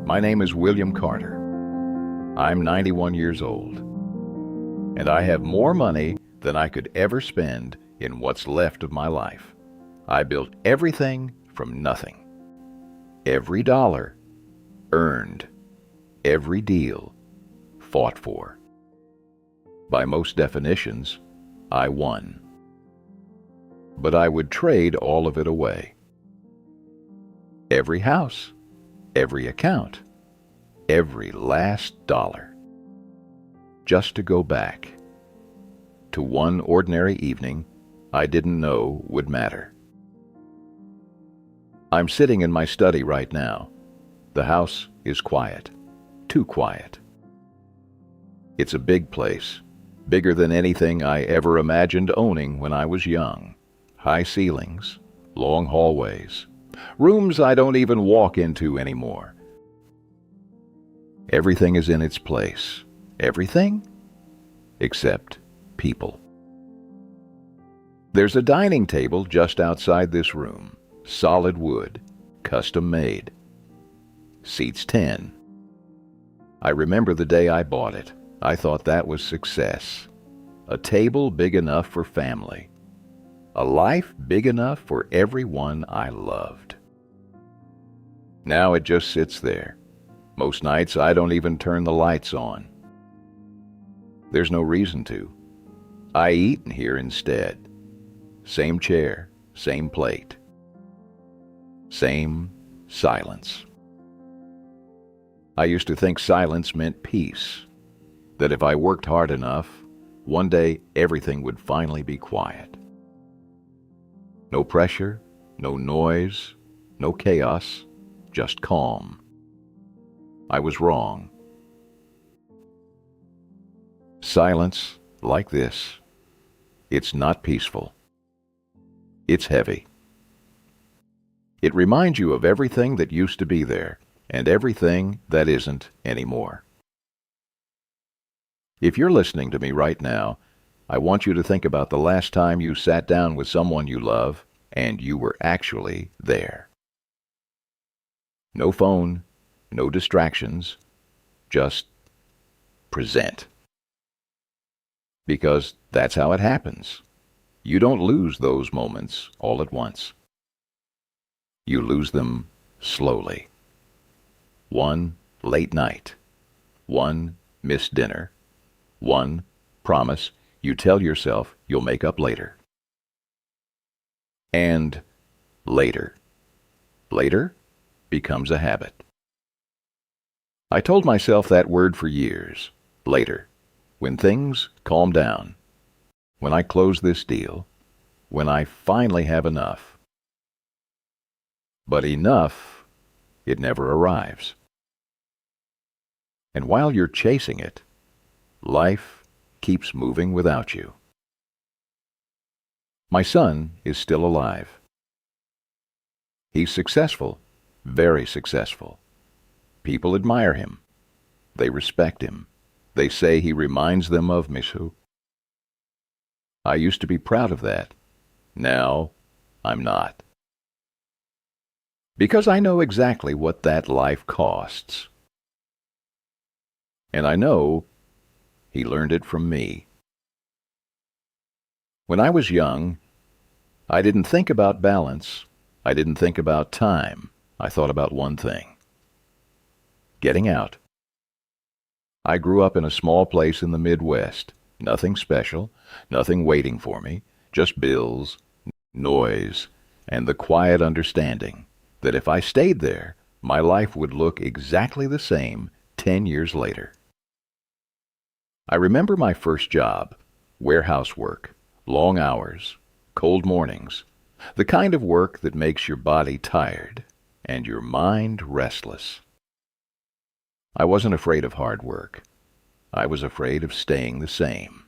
My name is William Carter. I'm 91 years old, and I have more money than I could ever spend in what's left of my life. I built everything from nothing. Every dollar earned, every deal fought for. By most definitions, I won. But I would trade all of it away. Every house, every account, every last dollar, just to go back to one ordinary evening I didn't know would matter. I'm sitting in my study right now. The house is quiet, too quiet. It's a big place, bigger than anything I ever imagined owning when I was young. High ceilings, long hallways, rooms I don't even walk into anymore. Everything is in its place. Everything except people. There's a dining table just outside this room, solid wood, custom made. Seats 10. I remember the day I bought it. I thought that was success. A table big enough for family. A life big enough for everyone I loved. Now it just sits there. Most nights I don't even turn the lights on. There's no reason to. I eat in here instead. Same chair, same plate. Same silence. I used to think silence meant peace, that if I worked hard enough, one day everything would finally be quiet. No pressure, no noise, no chaos, just calm. I was wrong. Silence like this, it's not peaceful. It's heavy. It reminds you of everything that used to be there and everything that isn't anymore. If you're listening to me right now, I want you to think about the last time you sat down with someone you love and you were actually there. No phone, no distractions, just present. Because that's how it happens. You don't lose those moments all at once. You lose them slowly. One late night, one missed dinner, one promise you tell yourself you'll make up later. And later. Later becomes a habit. I told myself that word for years. Later. When things calm down. When I close this deal. When I finally have enough. But enough, it never arrives. And while you're chasing it, life keeps moving without you. My son is still alive. He's successful, very successful. People admire him. They respect him. They say he reminds them of Mishu. I used to be proud of that. Now, I'm not. Because I know exactly what that life costs. And I know he learned it from me. When I was young, I didn't think about balance. I didn't think about time. I thought about one thing. Getting out. I grew up in a small place in the Midwest. Nothing special, nothing waiting for me, just bills, noise, and the quiet understanding that if I stayed there, my life would look exactly the same 10 years later. I remember my first job, warehouse work, long hours, cold mornings, the kind of work that makes your body tired and your mind restless. I wasn't afraid of hard work. I was afraid of staying the same.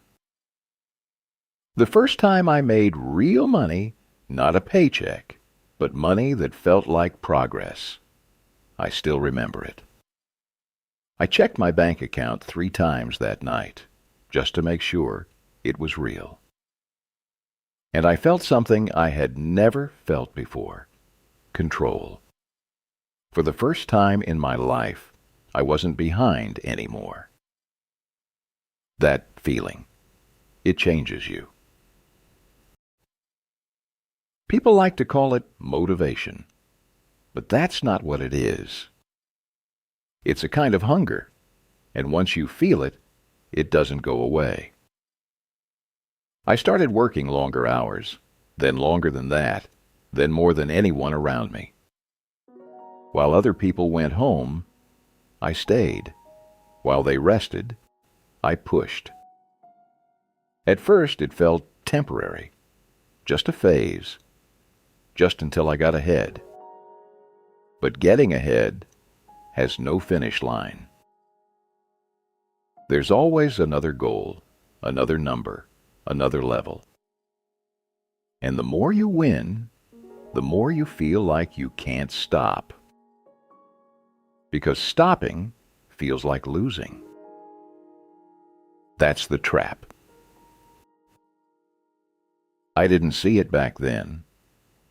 The first time I made real money, not a paycheck, but money that felt like progress. I still remember it. I checked my bank account 3 times that night, just to make sure it was real. And I felt something I had never felt before. Control. For the first time in my life, I wasn't behind anymore. That feeling, it changes you. People like to call it motivation, but that's not what it is. It's a kind of hunger, and once you feel it, it doesn't go away. I started working longer hours, then longer than that, then more than anyone around me. While other people went home, I stayed. While they rested, I pushed. At first, it felt temporary, just a phase, just until I got ahead. But getting ahead has no finish line. There's always another goal, another number, another level. And the more you win, the more you feel like you can't stop. Because stopping feels like losing. That's the trap. I didn't see it back then.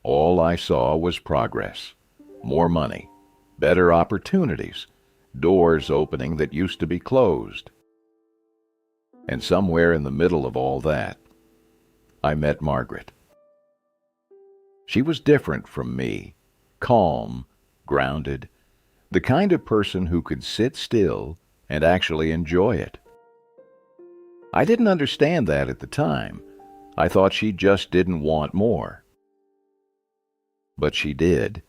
All I saw was progress, more money, better opportunities, doors opening that used to be closed. And somewhere in the middle of all that, I met Margaret. She was different from me, calm, grounded, the kind of person who could sit still and actually enjoy it. I didn't understand that at the time. I thought she just didn't want more. But she did,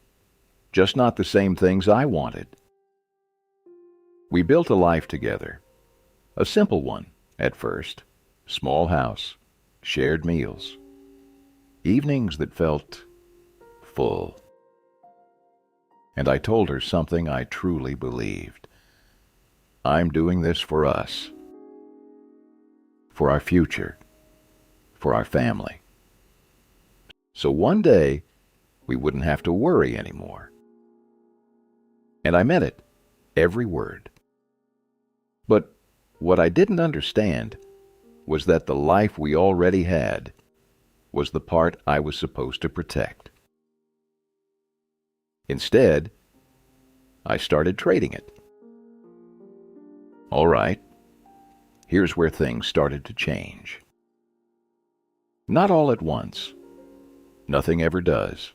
just not the same things I wanted. We built a life together, a simple one at first, small house, shared meals, evenings that felt full. And I told her something I truly believed. I'm doing this for us, for our future, for our family. So one day, we wouldn't have to worry anymore. And I meant it, every word. But what I didn't understand was that the life we already had was the part I was supposed to protect. Instead, I started trading it. All right, here's where things started to change. Not all at once. Nothing ever does.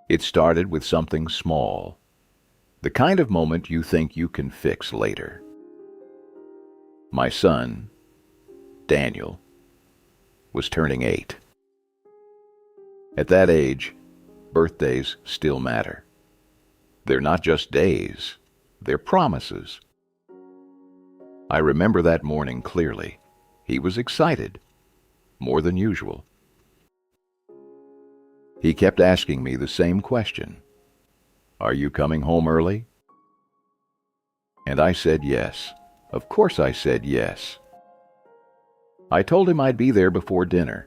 It started with something small, the kind of moment you think you can fix later. My son, Daniel, was turning 8. At that age, birthdays still matter. They're not just days, they're promises. I remember that morning clearly. He was excited, more than usual. He kept asking me the same question. Are you coming home early? And I said yes. Of course I said yes. I told him I'd be there before dinner.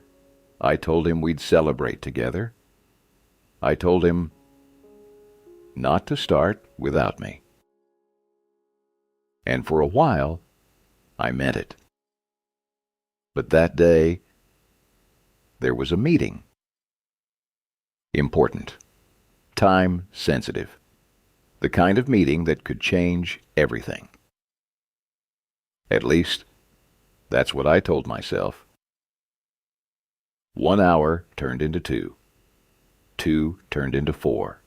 I told him we'd celebrate together. I told him not to start without me. And for a while, I meant it. But that day, there was a meeting. Important. Time sensitive. The kind of meeting that could change everything. At least, that's what I told myself. 1 hour turned into 2. 2 turned into 4.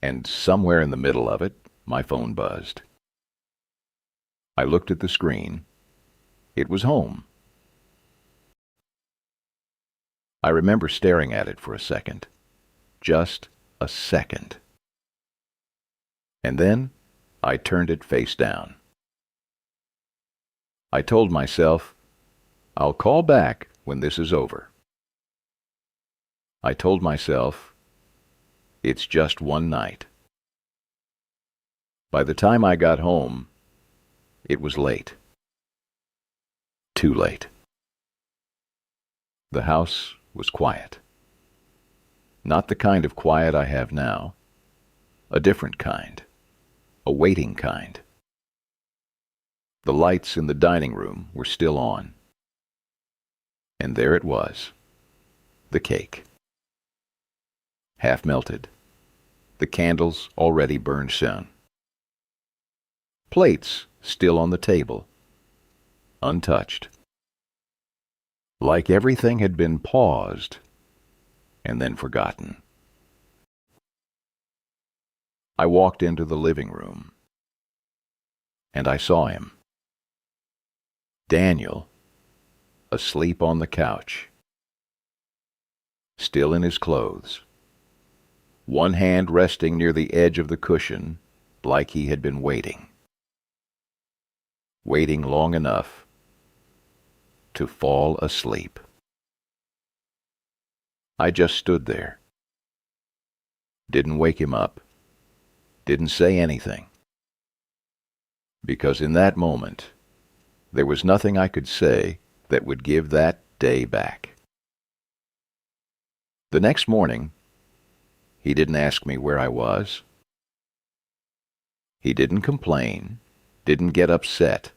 And somewhere in the middle of it, my phone buzzed. I looked at the screen. It was home. I remember staring at it for a second. Just a second. And then I turned it face down. I told myself, I'll call back when this is over. I told myself, it's just one night. By the time I got home, it was late. Too late. The house was quiet. Not the kind of quiet I have now. A different kind. A waiting kind. The lights in the dining room were still on. And there it was. The cake. Half melted. The candles already burned Plates still on the table, untouched. Like everything had been paused and then forgotten. I walked into the living room, and I saw him. Daniel, asleep on the couch, still in his clothes, one hand resting near the edge of the cushion like he had been waiting long enough to fall asleep. I just stood there, didn't wake him up, didn't say anything, because in that moment there was nothing I could say that would give that day back. The next morning, he didn't ask me where I was. He didn't complain, didn't get upset.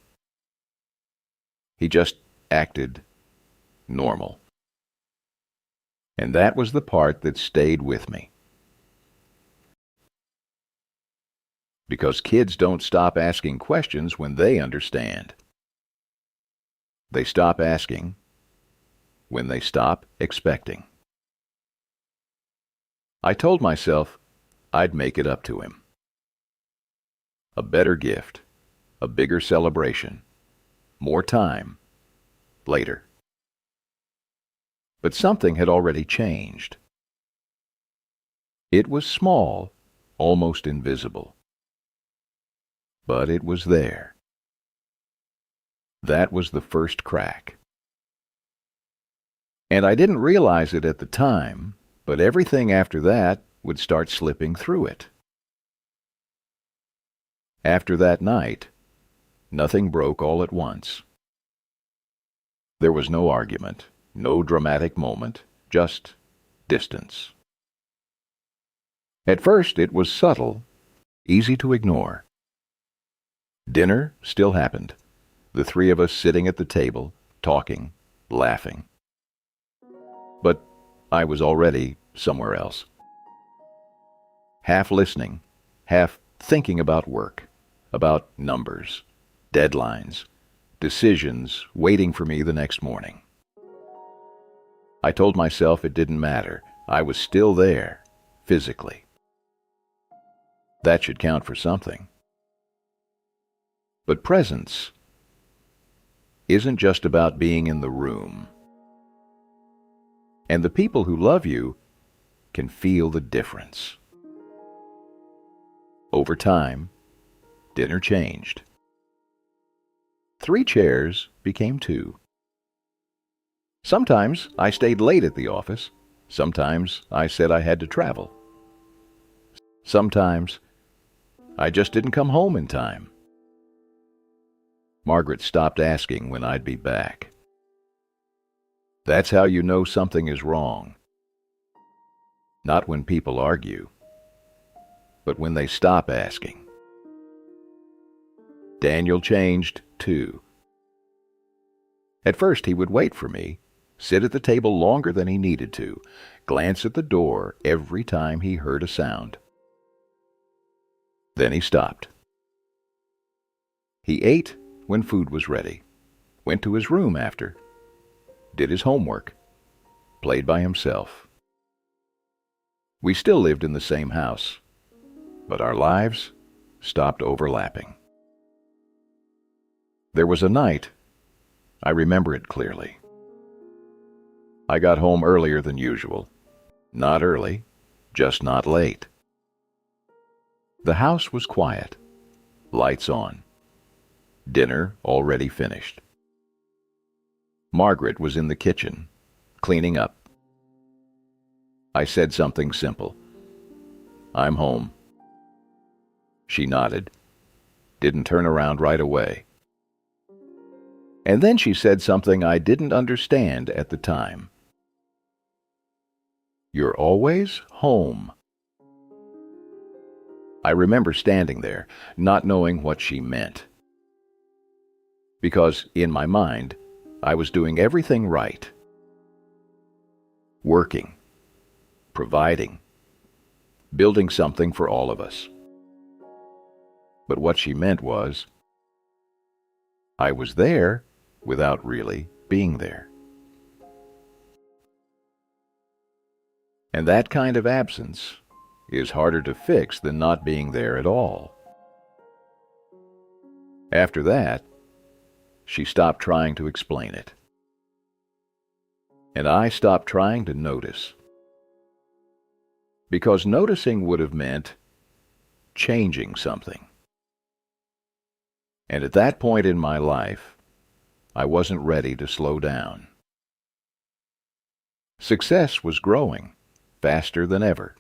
He just acted normal. And that was the part that stayed with me. Because kids don't stop asking questions when they understand. They stop asking when they stop expecting. I told myself I'd make it up to him. A better gift, a bigger celebration, more time, later. But something had already changed. It was small, almost invisible. But it was there. That was the first crack. And I didn't realize it at the time, but everything after that would start slipping through it. After that night, nothing broke all at once. There was no argument, no dramatic moment, just distance. At first it was subtle, easy to ignore. Dinner still happened, the three of us sitting at the table, talking, laughing. But I was already somewhere else. Half listening, half thinking about work, about numbers, deadlines, decisions waiting for me the next morning. I told myself it didn't matter. I was still there, physically. That should count for something. But presence isn't just about being in the room. And the people who love you can feel the difference. Over time, dinner changed. 3 chairs became 2. Sometimes I stayed late at the office. Sometimes I said I had to travel. Sometimes I just didn't come home in time. Margaret stopped asking when I'd be back. That's how you know something is wrong. Not when people argue, but when they stop asking. Daniel changed too. At first he would wait for me, sit at the table longer than he needed to, glance at the door every time he heard a sound. Then he stopped. He ate when food was ready, went to his room after, did his homework, played by himself. We still lived in the same house, but our lives stopped overlapping. There was a night, I remember it clearly. I got home earlier than usual. Not early, just not late. The house was quiet, lights on. Dinner already finished. Margaret was in the kitchen, cleaning up. I said something simple. "I'm home." She nodded, didn't turn around right away. And then she said something I didn't understand at the time. "You're always home." I remember standing there, not knowing what she meant. Because in my mind, I was doing everything right. Working, providing, building something for all of us. But what she meant was, I was there without really being there. And that kind of absence is harder to fix than not being there at all. After that, she stopped trying to explain it. And I stopped trying to notice. Because noticing would have meant changing something. And at that point in my life, I wasn't ready to slow down. Success was growing faster than ever.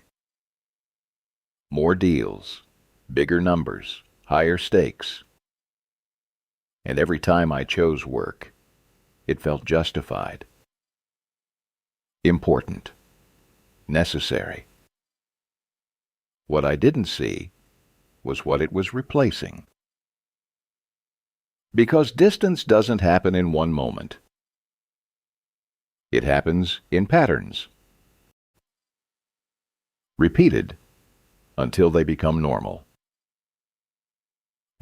More deals, bigger numbers, higher stakes. And every time I chose work, it felt justified, important, necessary. What I didn't see was what it was replacing. Because distance doesn't happen in one moment. It happens in patterns, repeated until they become normal.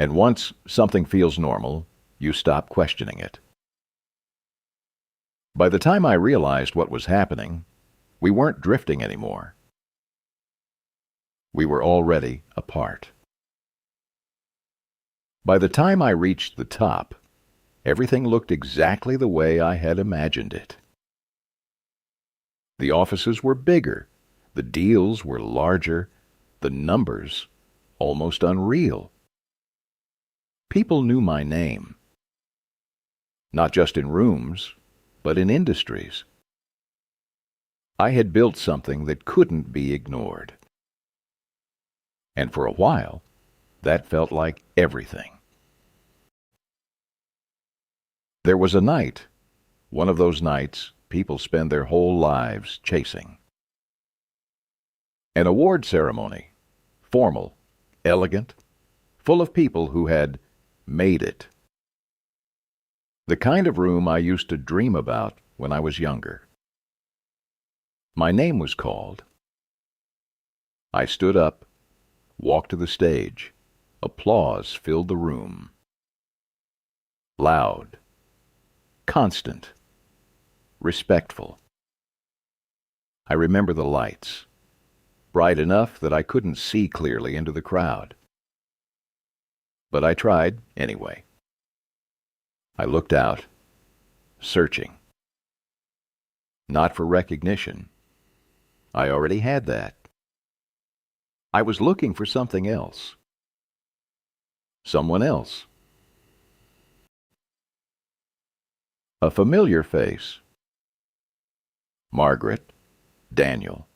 And once something feels normal, you stop questioning it. By the time I realized what was happening, we weren't drifting anymore. We were already apart. By the time I reached the top, everything looked exactly the way I had imagined it. The offices were bigger, the deals were larger, the numbers almost unreal. People knew my name, not just in rooms, but in industries. I had built something that couldn't be ignored. And for a while, that felt like everything. There was a night, one of those nights people spend their whole lives chasing. An award ceremony, formal, elegant, full of people who had made it. The kind of room I used to dream about when I was younger. My name was called. I stood up, walked to the stage. Applause filled the room. Loud, constant, respectful. I remember the lights, bright enough that I couldn't see clearly into the crowd. But I tried anyway. I looked out, searching. Not for recognition. I already had that. I was looking for something else. Someone else. A familiar face. Margaret, Daniel.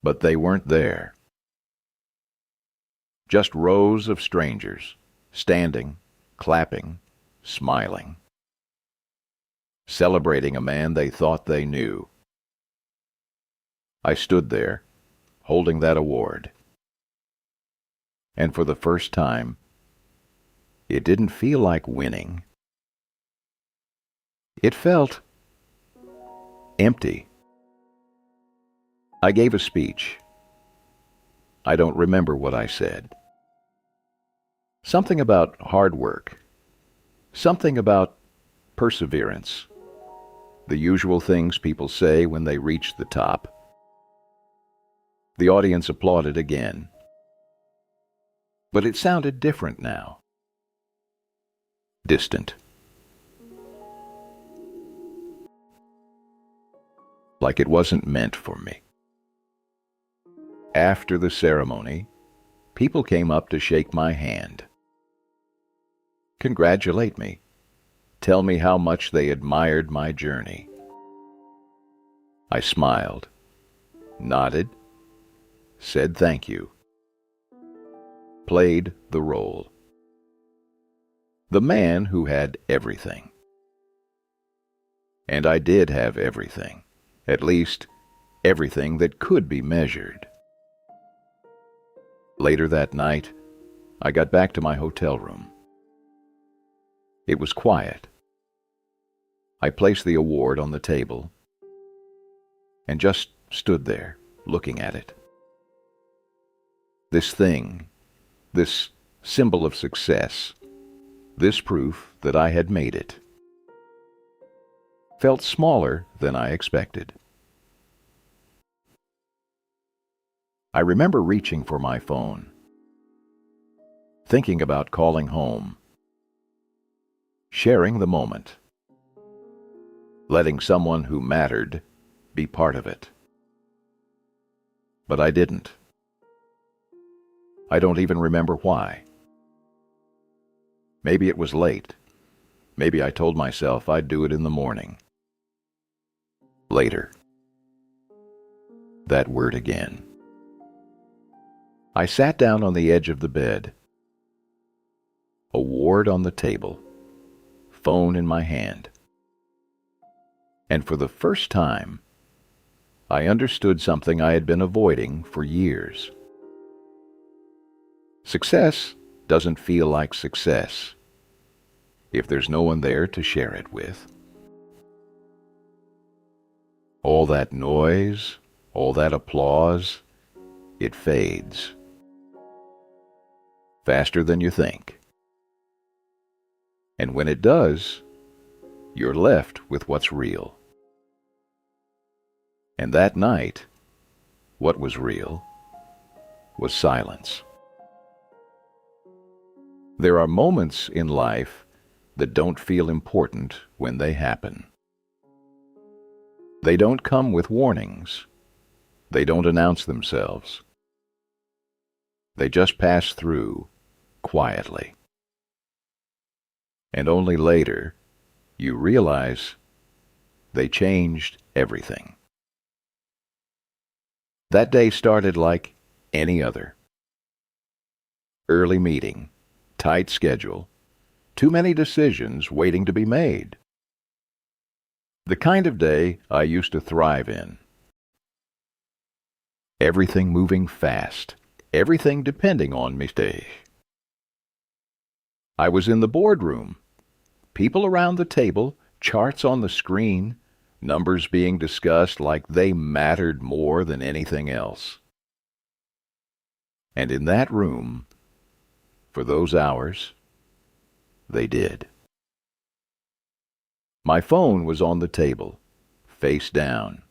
But they weren't there. Just rows of strangers, standing, clapping, smiling, celebrating a man they thought they knew. I stood there, holding that award. And for the first time, it didn't feel like winning. It felt empty. I gave a speech. I don't remember what I said. Something about hard work. Something about perseverance. The usual things people say when they reach the top. The audience applauded again. But it sounded different now. Distant. Like it wasn't meant for me. After the ceremony, people came up to shake my hand. Congratulate me. Tell me how much they admired my journey. I smiled, nodded, said thank you. Played the role. The man who had everything. And I did have everything. At least, everything that could be measured. Later that night, I got back to my hotel room. It was quiet. I placed the award on the table and just stood there, looking at it. This thing this symbol of success, this proof that I had made it, felt smaller than I expected. I remember reaching for my phone, thinking about calling home, sharing the moment, letting someone who mattered be part of it. But I didn't. I don't even remember why. Maybe it was late. Maybe I told myself I'd do it in the morning. Later. That word again. I sat down on the edge of the bed. Award on the table. Phone in my hand. And for the first time, I understood something I had been avoiding for years. Success doesn't feel like success if there's no one there to share it with. All that noise, all that applause, it fades. Faster than you think. And when it does, you're left with what's real. And that night, what was real was silence. There are moments in life that don't feel important when they happen. They don't come with warnings. They don't announce themselves. They just pass through quietly. And only later, you realize they changed everything. That day started like any other. Early meeting, tight schedule, too many decisions waiting to be made. The kind of day I used to thrive in. Everything moving fast, everything depending on me. I was in the boardroom, people around the table, charts on the screen, numbers being discussed like they mattered more than anything else. And in that room, for those hours, they did. My phone was on the table, face down.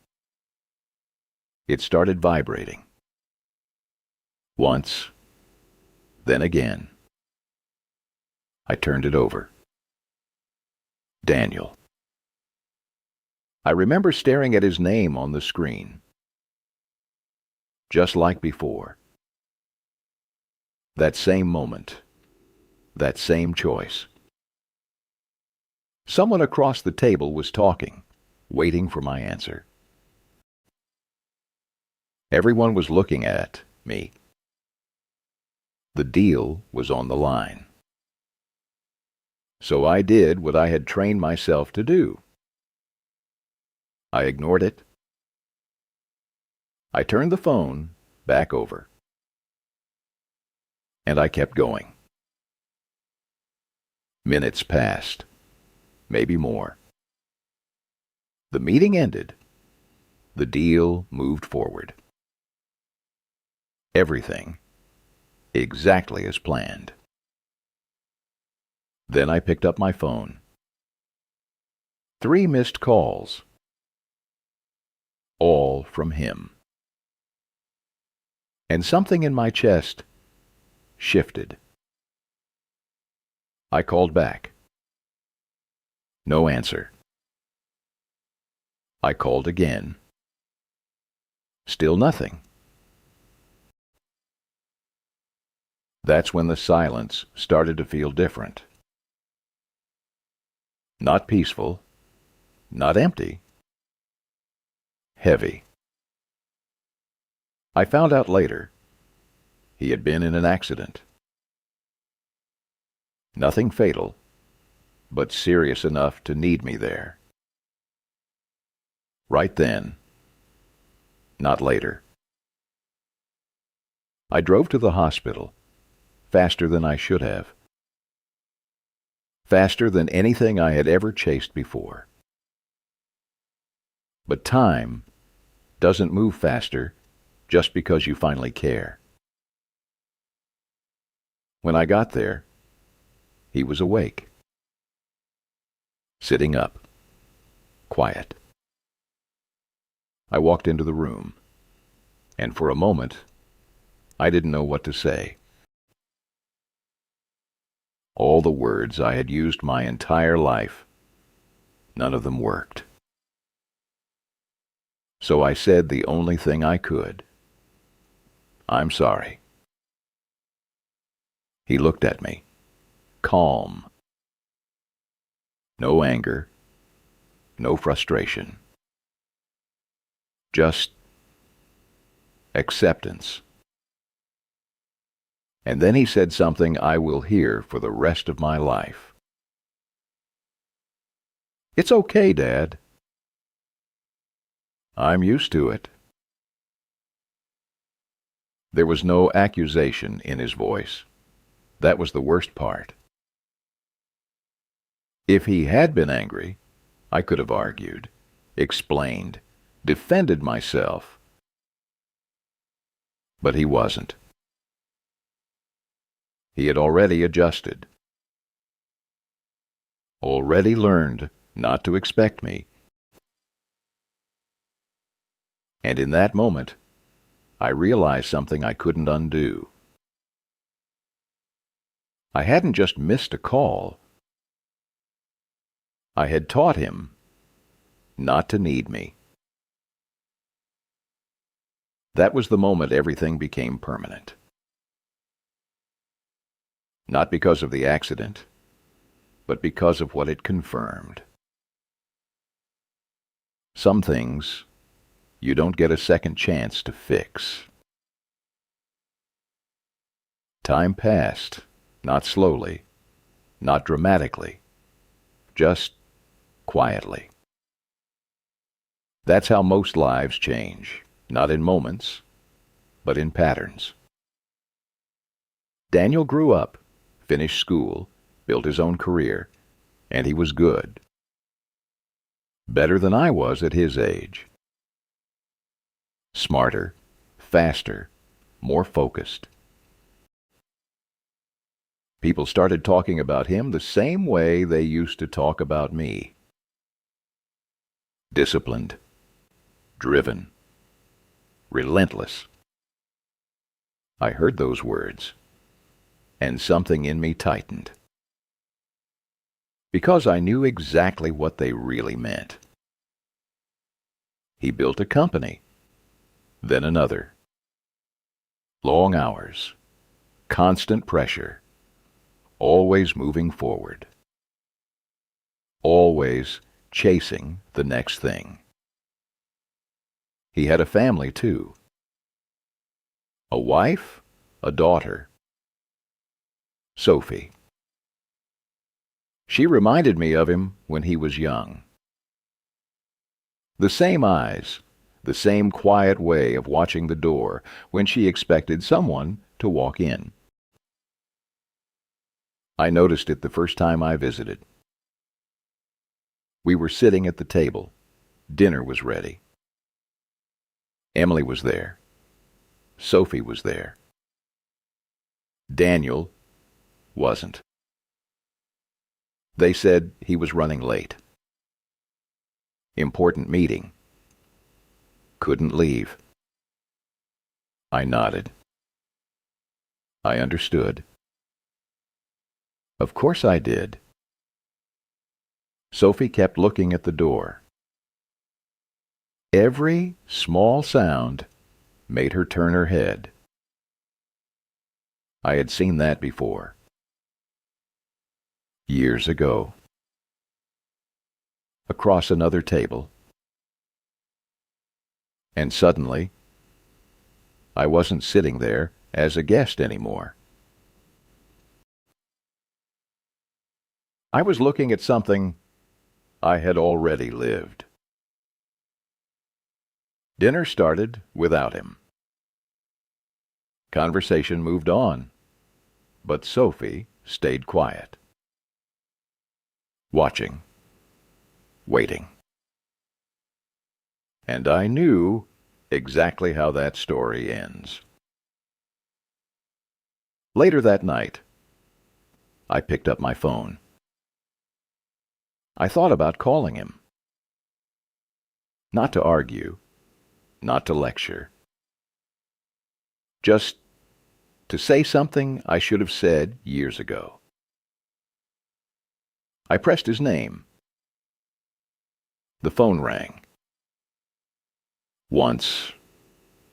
It started vibrating. Once, then again. I turned it over. Daniel. I remember staring at his name on the screen. Just like before. That same moment. That same choice. Someone across the table was talking, waiting for my answer. Everyone was looking at me. The deal was on the line. So I did what I had trained myself to do. I ignored it. I turned the phone back over. And I kept going. Minutes passed, maybe more. The meeting ended. The deal moved forward. Everything exactly as planned. Then I picked up my phone. 3 missed calls. All from him. And something in my chest shifted. I called back. No answer. I called again. Still nothing. That's when the silence started to feel different. Not peaceful, not empty. Heavy. I found out later he had been in an accident. Nothing fatal, but serious enough to need me there. Right then, not later. I drove to the hospital, faster than I should have. Faster than anything I had ever chased before. But time doesn't move faster just because you finally care. When I got there, he was awake, sitting up, quiet. I walked into the room, and for a moment, I didn't know what to say. All the words I had used my entire life, none of them worked. So I said the only thing I could. I'm sorry. He looked at me, calm. No anger, no frustration. Just acceptance. And then he said something I will hear for the rest of my life. It's okay, Dad. I'm used to it. There was no accusation in his voice. That was the worst part. If he had been angry, I could have argued, explained, defended myself. But he wasn't. He had already adjusted, already learned not to expect me. And in that moment, I realized something I couldn't undo. I hadn't just missed a call. I had taught him not to need me. That was the moment everything became permanent. Not because of the accident, but because of what it confirmed. Some things you don't get a second chance to fix. Time passed, not slowly, not dramatically, just quietly. That's how most lives change, not in moments, but in patterns. Daniel grew up, finished school, built his own career, and he was good. Better than I was at his age. Smarter, faster, more focused. People started talking about him the same way they used to talk about me. Disciplined, driven, relentless. I heard those words, and something in me tightened. Because I knew exactly what they really meant. He built a company, then another. Long hours, constant pressure, always moving forward. Always chasing the next thing. He had a family, too. A wife, a daughter. Sophie. She reminded me of him when he was young. The same eyes, the same quiet way of watching the door when she expected someone to walk in. I noticed it the first time I visited. We were sitting at the table. Dinner was ready. Emily was there. Sophie was there. Daniel wasn't. They said he was running late. Important meeting. Couldn't leave. I nodded. I understood. Of course I did. Sophie kept looking at the door. Every small sound made her turn her head. I had seen that before. Years ago. Across another table. And suddenly, I wasn't sitting there as a guest anymore. I was looking at something I had already lived. Dinner started without him. Conversation moved on, but Sophie stayed quiet. Watching. Waiting. And I knew exactly how that story ends. Later that night, I picked up my phone. I thought about calling him. Not to argue, not to lecture. Just to say something I should have said years ago. I pressed his name. The phone rang. Once,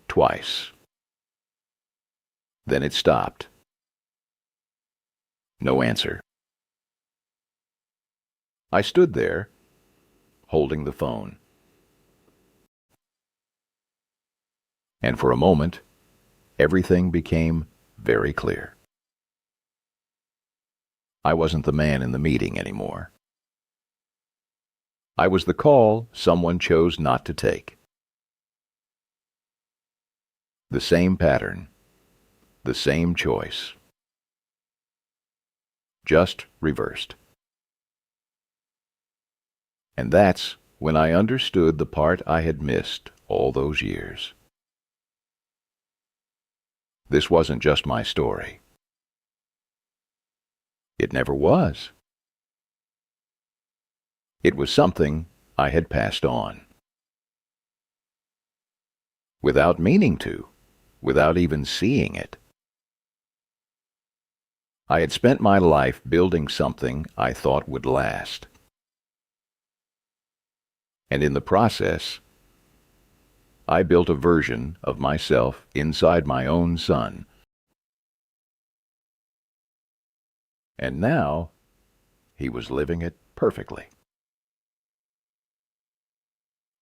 twice. Then it stopped. No answer. I stood there, holding the phone. And for a moment, everything became very clear. I wasn't the man in the meeting anymore. I was the call someone chose not to take. The same pattern, the same choice. Just reversed. And that's when I understood the part I had missed all those years. This wasn't just my story. It never was. It was something I had passed on. Without meaning to, without even seeing it. I had spent my life building something I thought would last. And in the process, I built a version of myself inside my own son. And now, he was living it perfectly.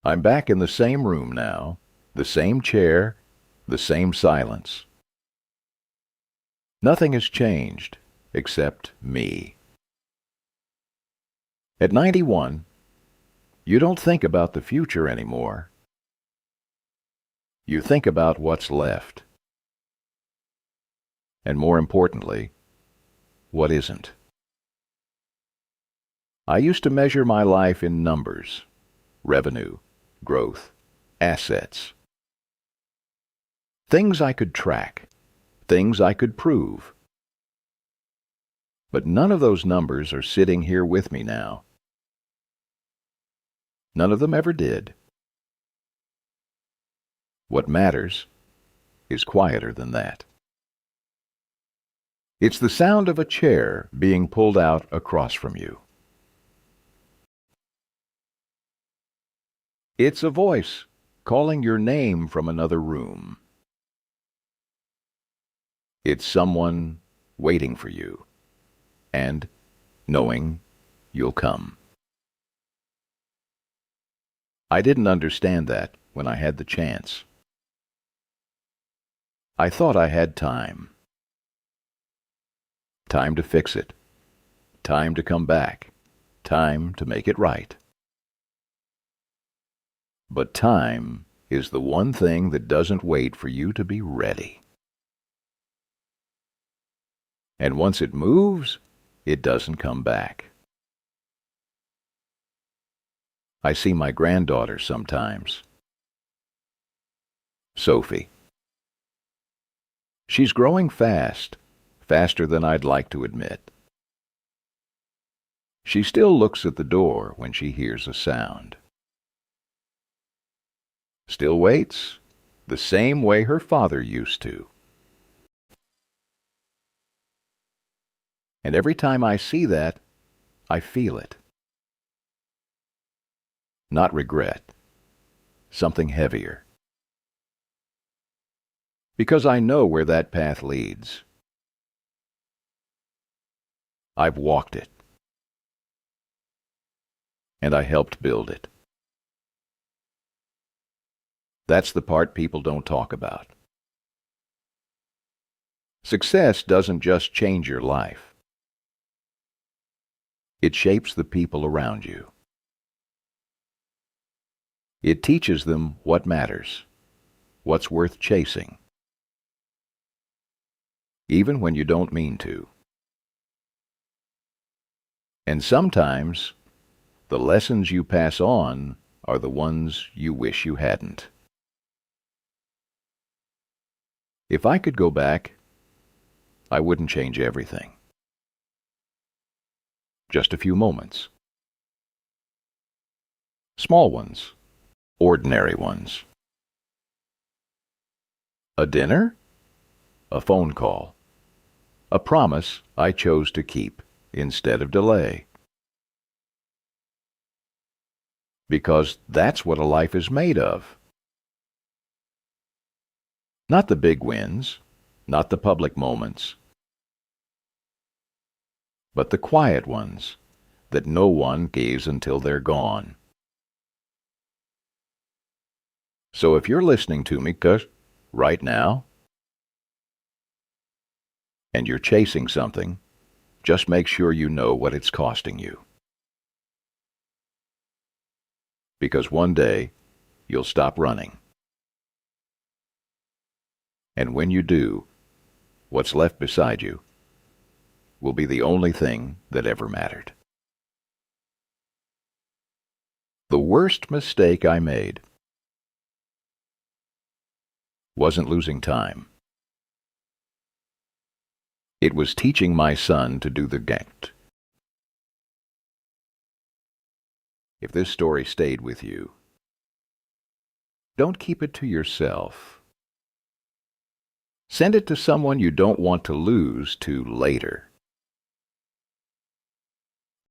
I'm back in the same room now, the same chair, the same silence. Nothing has changed except me. At 91, you don't think about the future anymore. You think about what's left. And more importantly, what isn't. I used to measure my life in numbers, revenue, growth, assets. Things I could track, things I could prove. But none of those numbers are sitting here with me now. None of them ever did. What matters is quieter than that. It's the sound of a chair being pulled out across from you. It's a voice calling your name from another room. It's someone waiting for you and knowing you'll come. I didn't understand that when I had the chance. I thought I had time. Time to fix it. Time to come back. Time to make it right. But time is the one thing that doesn't wait for you to be ready. And once it moves, it doesn't come back. I see my granddaughter sometimes. Sophie. She's growing fast, faster than I'd like to admit. She still looks at the door when she hears a sound. Still waits, the same way her father used to. And every time I see that, I feel it. Not regret, something heavier. Because I know where that path leads. I've walked it. And I helped build it. That's the part people don't talk about. Success doesn't just change your life. It shapes the people around you. It teaches them what matters, what's worth chasing, even when you don't mean to. And sometimes, the lessons you pass on are the ones you wish you hadn't. If I could go back, I wouldn't change everything. just a few moments. Small ones, ordinary ones. A dinner? A phone call. A promise I chose to keep instead of delay. Because that's what a life is made of. Not the big wins, not the public moments, but the quiet ones that no one gaze until they're gone. So if you're listening to me right now, and you're chasing something, just make sure you know what it's costing you. Because one day, you'll stop running. And when you do, what's left beside you will be the only thing that ever mattered. The worst mistake I made wasn't losing time. It was teaching my son to do the gankt. If this story stayed with you, don't keep it to yourself. Send it to someone you don't want to lose to later.